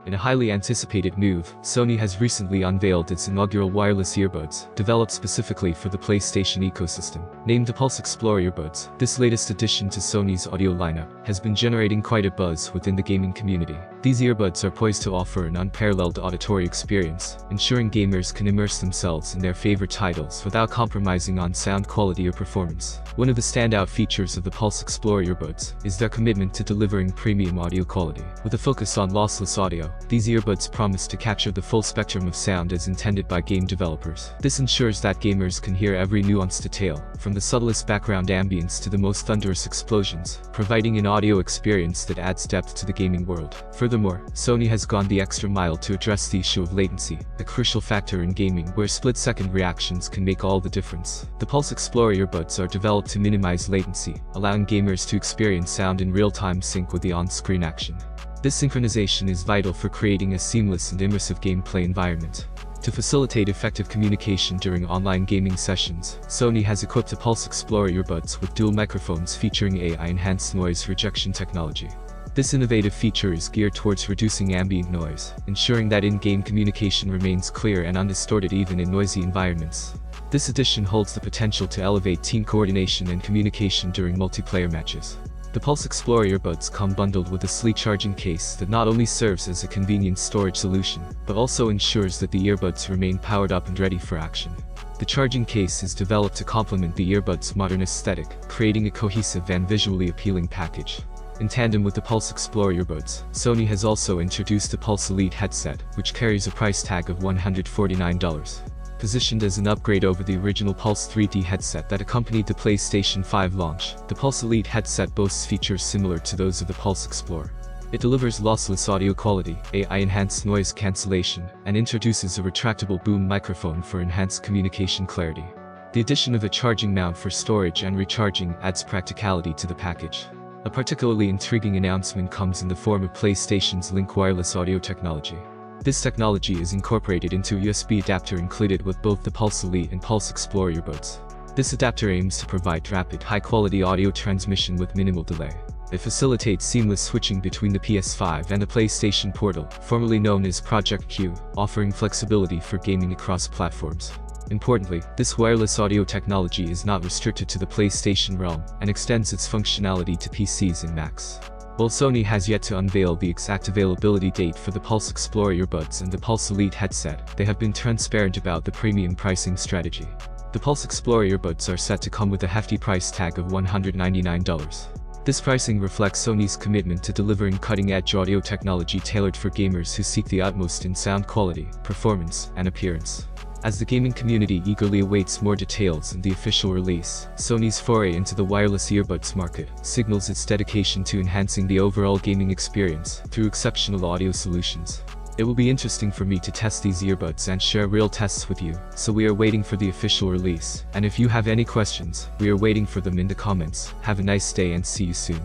In a highly anticipated move, Sony has recently unveiled its inaugural wireless earbuds, developed specifically for the PlayStation ecosystem. Named the Pulse Explorer earbuds, this latest addition to Sony's audio lineup has been generating quite a buzz within the gaming community. These earbuds are poised to offer an unparalleled auditory experience, ensuring gamers can immerse themselves in their favorite titles without compromising on sound quality or performance. One of the standout features of the Pulse Explorer earbuds is their commitment to delivering premium audio quality. With a focus on lossless audio, these earbuds promise to capture the full spectrum of sound as intended by game developers. This ensures that gamers can hear every nuanced detail, from the subtlest background ambience to the most thunderous explosions, providing an audio experience that adds depth to the gaming world. Furthermore, Sony has gone the extra mile to address the issue of latency, a crucial factor in gaming where split-second reactions can make all the difference. The Pulse Explorer earbuds are developed to minimize latency, allowing gamers to experience sound in real-time sync with the on-screen action. This synchronization is vital for creating a seamless and immersive gameplay environment. To facilitate effective communication during online gaming sessions, Sony has equipped the Pulse Explorer earbuds with dual microphones featuring AI-enhanced noise rejection technology. This innovative feature is geared towards reducing ambient noise, ensuring that in-game communication remains clear and undistorted even in noisy environments. This addition holds the potential to elevate team coordination and communication during multiplayer matches. The Pulse Explorer earbuds come bundled with a sleek charging case that not only serves as a convenient storage solution, but also ensures that the earbuds remain powered up and ready for action. The charging case is developed to complement the earbuds' modern aesthetic, creating a cohesive and visually appealing package. In tandem with the Pulse Explorer earbuds, Sony has also introduced the Pulse Elite headset, which carries a price tag of $149. Positioned as an upgrade over the original Pulse 3D headset that accompanied the PlayStation 5 launch, the Pulse Elite headset boasts features similar to those of the Pulse Explorer. It delivers lossless audio quality, AI-enhanced noise cancellation, and introduces a retractable boom microphone for enhanced communication clarity. The addition of a charging mount for storage and recharging adds practicality to the package. A particularly intriguing announcement comes in the form of PlayStation's Link wireless audio technology. This technology is incorporated into a USB adapter included with both the Pulse Elite and Pulse Explorer earbuds. This adapter aims to provide rapid, high-quality audio transmission with minimal delay. It facilitates seamless switching between the PS5 and the PlayStation Portal, formerly known as Project Q, offering flexibility for gaming across platforms. Importantly, this wireless audio technology is not restricted to the PlayStation realm and extends its functionality to PCs and Macs. While Sony has yet to unveil the exact availability date for the Pulse Explorer earbuds and the Pulse Elite headset, they have been transparent about the premium pricing strategy. The Pulse Explorer earbuds are set to come with a hefty price tag of $199. This pricing reflects Sony's commitment to delivering cutting-edge audio technology tailored for gamers who seek the utmost in sound quality, performance, and appearance. As the gaming community eagerly awaits more details and the official release, Sony's foray into the wireless earbuds market signals its dedication to enhancing the overall gaming experience through exceptional audio solutions. It will be interesting for me to test these earbuds and share real tests with you, so we are waiting for the official release. And if you have any questions, we are waiting for them in the comments. Have a nice day and see you soon.